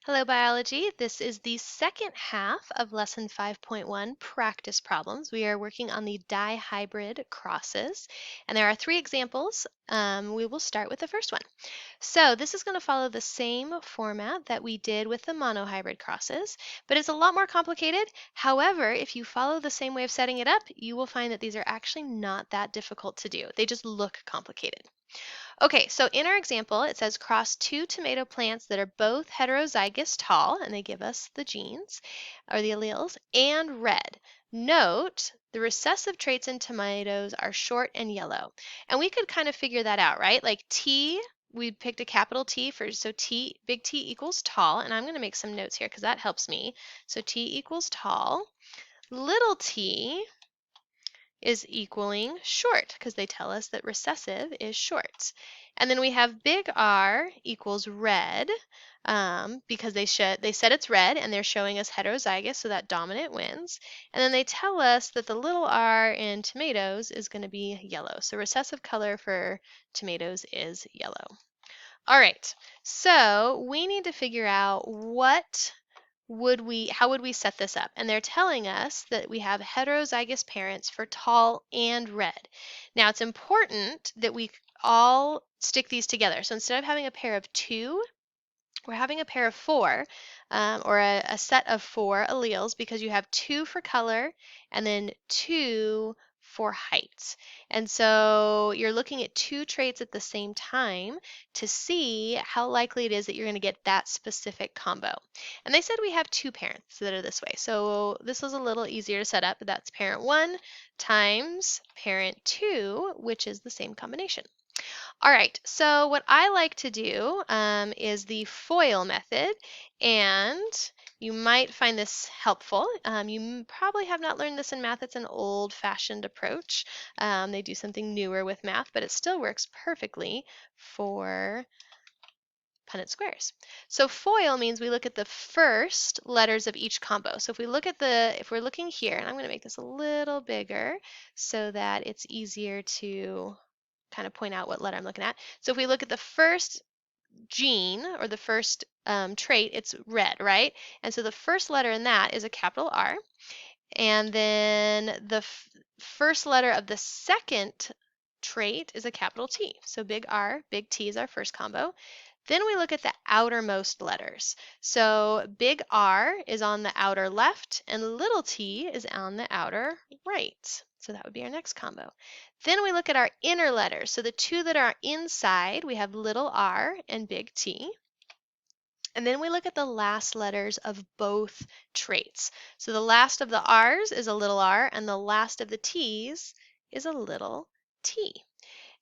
Hello, biology. This is the second half of lesson 5.1, practice problems. We are working on the dihybrid crosses, and there are three examples. We will start with the first one. So this is going to follow the same format that we did with the monohybrid crosses, but it's a lot more complicated. However, if you follow the same way of setting it up, you will find that these are actually not that difficult to do. They just look complicated. Okay, so in our example, it says cross two tomato plants that are both heterozygous tall, and they give us the genes, or the alleles, and red. Note, the recessive traits in tomatoes are short and yellow. And we could kind of figure that out, right? Like T, we picked a capital T for, so T, big T equals tall, and I'm going to make some notes here because that helps me. So T equals tall. Little t is equaling short because they tell us that recessive is short. And then we have big R equals red because they said it's red and they're showing us heterozygous, so that dominant wins. And then they tell us that the little r in tomatoes is going to be yellow. So recessive color for tomatoes is yellow. All right, so we need to figure out how would we set this up? And they're telling us that we have heterozygous parents for tall and red. Now it's important that we all stick these together. So instead of having a pair of two, we're having a pair of four, or a set of four alleles, because you have two for color and then two for height. And so you're looking at two traits at the same time to see how likely it is that you're going to get that specific combo. And they said we have two parents that are this way. So this was a little easier to set up, but that's parent 1 times parent 2, which is the same combination. All right, so what I like to do is the FOIL method, and you might find this helpful. You probably have not learned this in math. It's an old-fashioned approach. They do something newer with math, but it still works perfectly for Punnett squares. So FOIL means we look at the first letters of each combo. So if we're looking here, and I'm going to make this a little bigger so that it's easier to kind of point out what letter I'm looking at. So if we look at the first gene or the first trait, it's red, right? And so the first letter in that is a capital R. And then the first letter of the second trait is a capital T. So big R, big T is our first combo. Then we look at the outermost letters. So big R is on the outer left and little t is on the outer right. So that would be our next combo. Then we look at our inner letters. So the two that are inside, we have little r and big T. And then we look at the last letters of both traits. So the last of the r's is a little r and the last of the t's is a little t.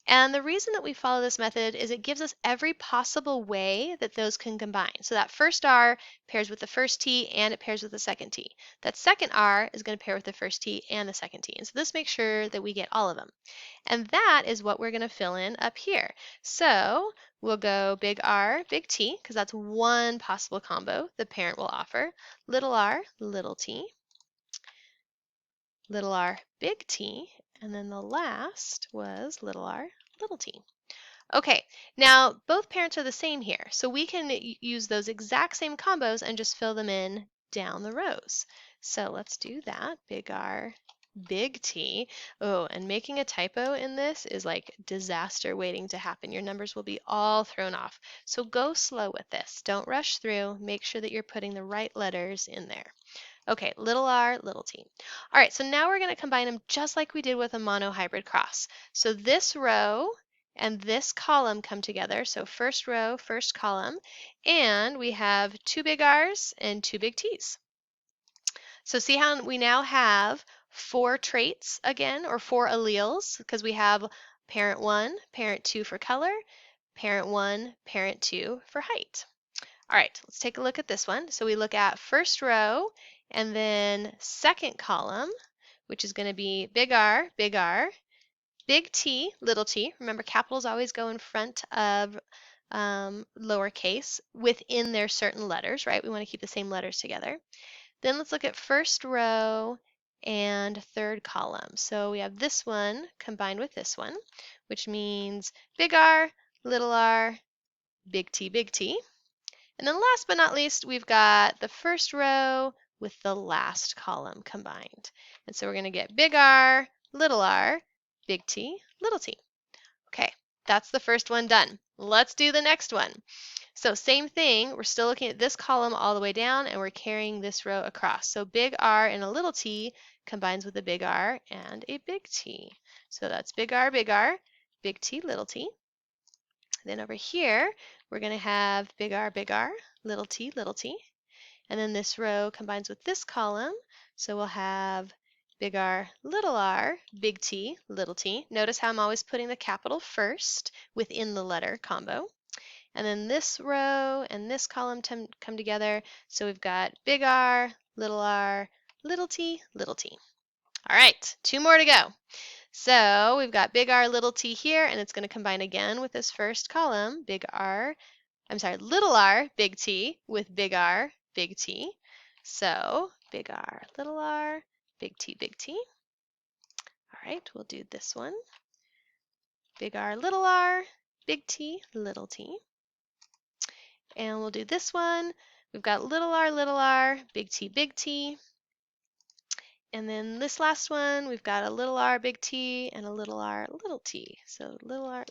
And the reason that we follow this method is it gives us every possible way that those can combine. So that first R pairs with the first T and it pairs with the second T. That second R is going to pair with the first T and the second T. And so this makes sure that we get all of them. And that is what we're going to fill in up here. So we'll go big R, big T, because that's one possible combo the parent will offer. Little r, little t, little r, big T, and then the last was little r, little t. Okay, now both parents are the same here, so we can use those exact same combos and just fill them in down the rows. So let's do that. Big R, big T. Oh, and making a typo in this is like disaster waiting to happen. Your numbers will be all thrown off. So go slow with this. Don't rush through. Make sure that you're putting the right letters in there. Okay, little r, little t. All right, so now we're going to combine them just like we did with a monohybrid cross. So this row and this column come together. So first row, first column, and we have two big R's and two big T's. So see how we now have four traits again, or four alleles, because we have parent 1, parent 2 for color, parent 1, parent 2 for height. All right, let's take a look at this one. So we look at first row and then second column, which is going to be big R, big T, little t. Remember, capitals always go in front of lowercase within their certain letters, right? We want to keep the same letters together. Then let's look at first row and third column. So we have this one combined with this one, which means big R, big T, big T. And then last but not least, we've got the first row with the last column combined. And so we're going to get big R, big T, little t. Okay, that's the first one done. Let's do the next one. So same thing, we're still looking at this column all the way down and we're carrying this row across. So big R and a little t combines with a big R and a big T. So that's big R, big T, little t. Then over here, we're going to have big R, little t, little t. And then this row combines with this column. So we'll have big R, big T, little t. Notice how I'm always putting the capital first within the letter combo. And then this row and this column come together. So we've got big R, little t, little t. All right, 2 more to go. So we've got big R, little t here, and it's going to combine again with this first column, little r, big T, with big R, big T. So big R, big T, big T. All right, we'll do this one. Big R, big T, little t. And we'll do this one. We've got little r, big T, big T. And then this last one, we've got a little r, big T, and a little r, little t. So little r,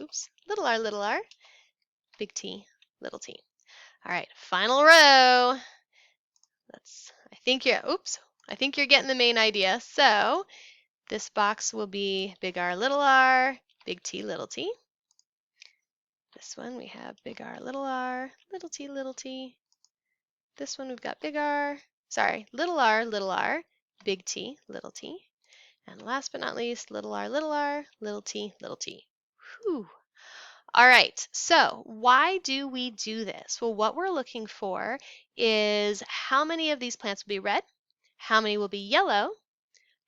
big T, little t. All right, final row. I think you're getting the main idea. So this box will be big R, big T, little t. This one we have big R, little t, little t. This one we've got little r, big T, little t. And last but not least, little r, little t, little t. Whew. All right, so why do we do this? Well, what we're looking for is how many of these plants will be red, how many will be yellow,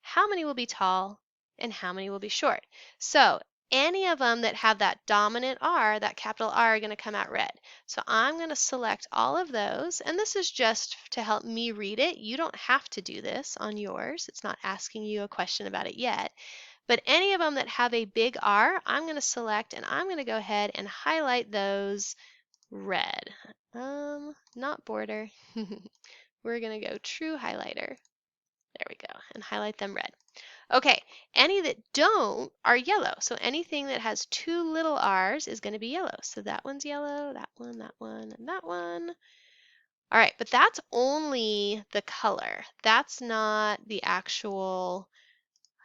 how many will be tall, and how many will be short. So any of them that have that dominant R, that capital R, are going to come out red. So I'm going to select all of those, and this is just to help me read it. You don't have to do this on yours. It's not asking you a question about it yet. But any of them that have a big R, I'm going to select, and I'm going to go ahead and highlight those red. Not border. We're going to go true highlighter. There we go, and highlight them red. Okay, any that don't are yellow. So anything that has 2 little r's is going to be yellow. So that one's yellow, that one, and that one. All right, but that's only the color. That's not the actual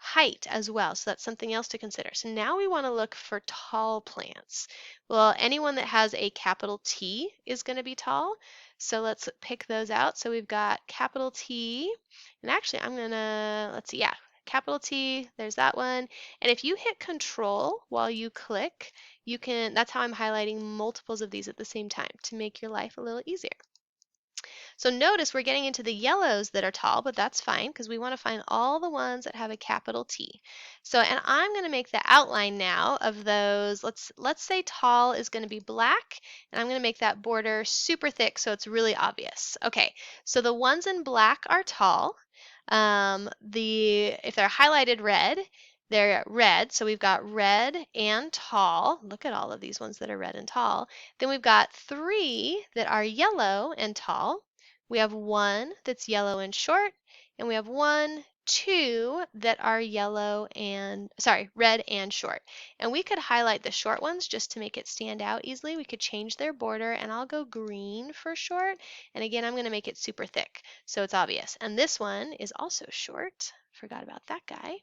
height as well. So that's something else to consider. So now we want to look for tall plants. Well, anyone that has a capital T is going to be tall. So let's pick those out. So we've got capital T, and actually I'm going to, let's see, yeah, capital T, there's that one. And if you hit Control while you click, you can, that's how I'm highlighting multiples of these at the same time to make your life a little easier. So notice we're getting into the yellows that are tall, but that's fine because we want to find all the ones that have a capital T. So, and I'm going to make the outline now of those. Let's say tall is going to be black, and I'm going to make that border super thick so it's really obvious. Okay, so the ones in black are tall. If they're highlighted red, they're red, so we've got red and tall. Look at all of these ones that are red and tall. Then we've got 3 that are yellow and tall. We have 1 that's yellow and short, and we have 1, 2 that are red and short. And we could highlight the short ones just to make it stand out easily. We could change their border, and I'll go green for short. And again, I'm going to make it super thick so it's obvious. And this one is also short. Forgot about that guy.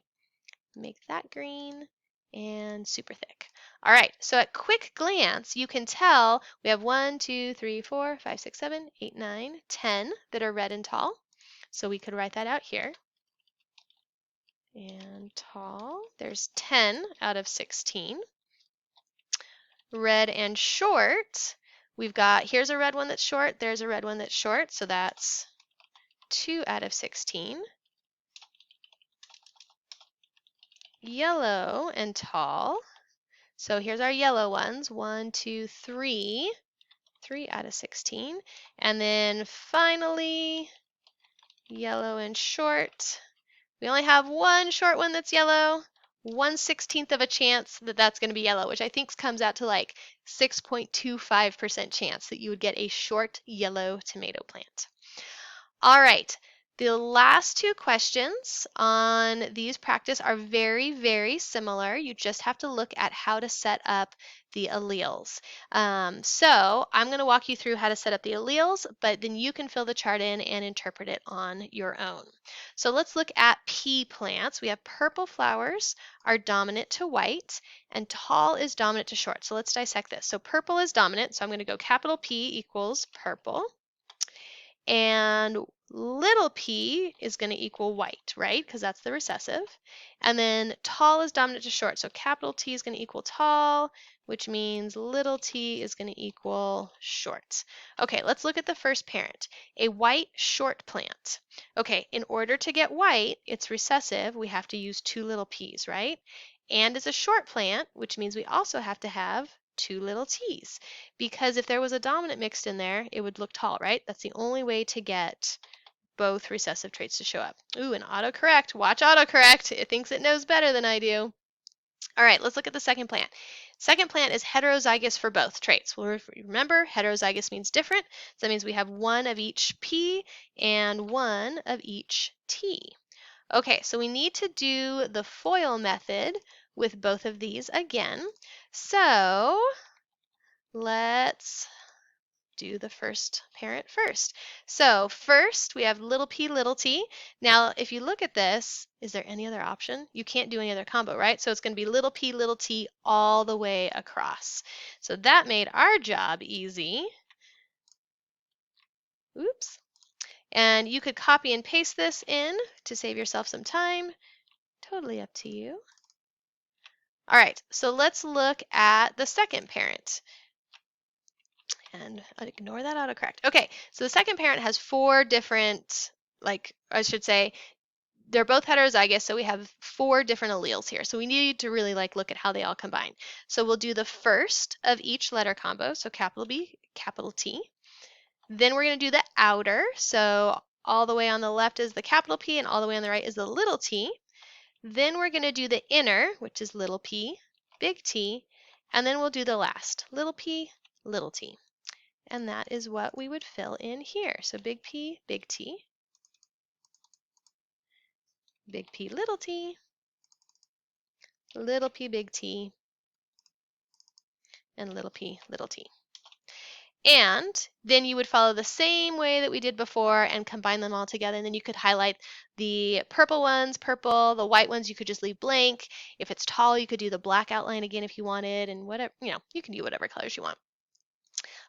Make that green and super thick. All right, so at quick glance, you can tell we have 1, 2, 3, 4, 5, 6, 7, 8, 9, 10 that are red and tall. So we could write that out here. And tall, there's 10 out of 16. Red and short, we've got, here's a red one that's short, there's a red one that's short, so that's 2 out of 16. Yellow and tall. So here's our yellow ones, 1, 2, 3, 3 out of 16. And then finally, yellow and short. We only have 1 short one that's yellow, 1/16 of a chance that that's going to be yellow, which I think comes out to like 6.25% chance that you would get a short yellow tomato plant. All right, the last two questions on these practice are very, very similar. You just have to look at how to set up the alleles. So I'm going to walk you through how to set up the alleles, but then you can fill the chart in and interpret it on your own. So let's look at pea plants. We have purple flowers are dominant to white, and tall is dominant to short. So let's dissect this. So purple is dominant, so I'm going to go capital P equals purple. And little p is going to equal white, right? Because that's the recessive. And then tall is dominant to short. So capital T is going to equal tall, which means little t is going to equal short. Okay, let's look at the first parent, a white short plant. Okay, in order to get white, it's recessive. We have to use two little p's, right? And it's a short plant, which means we also have to have two little t's, because if there was a dominant mixed in there, it would look tall, right? That's the only way to get both recessive traits to show up. Ooh, and autocorrect. Watch autocorrect. It thinks it knows better than I do. All right, let's look at the second plant. Second plant is heterozygous for both traits. Well, remember, heterozygous means different. So that means we have one of each P and one of each T. Okay, so we need to do the FOIL method with both of these again. So let's do the first parent first. So first we have little p, little t. Now if you look at this, is there any other option? You can't do any other combo, right? So it's going to be little p, little t all the way across. So that made our job easy. Oops. And you could copy and paste this in to save yourself some time. Totally up to you. All right, so let's look at the second parent. And ignore that autocorrect. Okay, so the second parent has four different, like I should say, they're both heterozygous, so we have four different alleles here. So we need to really look at how they all combine. So we'll do the first of each letter combo, so capital B, capital T. Then we're going to do the outer, so all the way on the left is the capital P and all the way on the right is the little t. Then we're going to do the inner, which is little p, big T, and then we'll do the last, little p, little t. And that is what we would fill in here. So big P, big T, big P, little t, little p, big T, and little p, little t. And then you would follow the same way that we did before and combine them all together. And then you could highlight the purple ones, purple, the white ones you could just leave blank. If it's tall, you could do the black outline again if you wanted, and whatever, you can do whatever colors you want.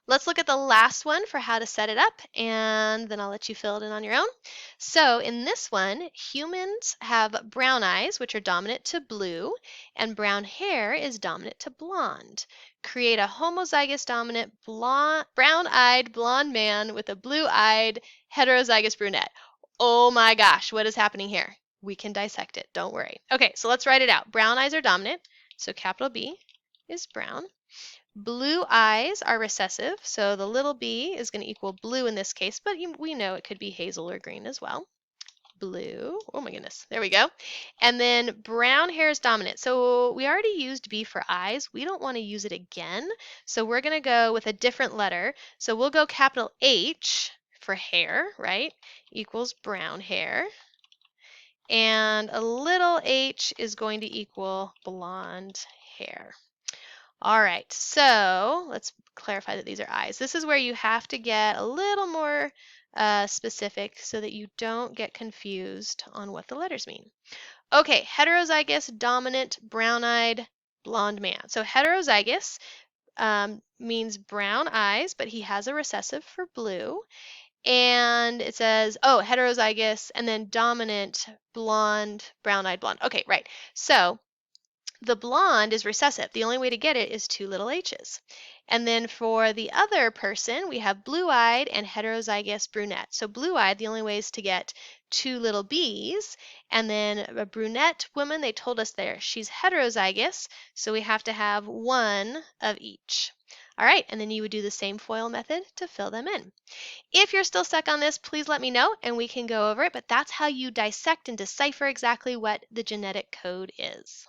Let's look at the last one for how to set it up, and then I'll let you fill it in on your own. So in this one, humans have brown eyes, which are dominant to blue, and brown hair is dominant to blonde. Create a homozygous dominant brown-eyed blonde man with a blue-eyed heterozygous brunette. Oh my gosh, what is happening here? We can dissect it, don't worry. Okay, so let's write it out. Brown eyes are dominant, so capital B is brown. Blue eyes are recessive, so the little b is going to equal blue in this case, but we know it could be hazel or green as well. Blue, oh my goodness, there we go. And then brown hair is dominant. So we already used B for eyes. We don't want to use it again, so we're going to go with a different letter. So we'll go capital H for hair, right, equals brown hair. And a little h is going to equal blonde hair. All right, so let's clarify that these are eyes. This is where you have to get a little more specific so that you don't get confused on what the letters mean. Okay, heterozygous, dominant, brown-eyed, blonde man. So heterozygous means brown eyes, but he has a recessive for blue. And it says, oh, heterozygous, and then dominant, blonde, brown-eyed, blonde. Okay, right. So the blonde is recessive. The only way to get it is two little h's. And then for the other person, we have blue-eyed and heterozygous brunette. So blue-eyed, the only way is to get two little b's. And then a brunette woman, they told us there, she's heterozygous, so we have to have one of each. All right, and then you would do the same FOIL method to fill them in. If you're still stuck on this, please let me know and we can go over it, but that's how you dissect and decipher exactly what the genetic code is.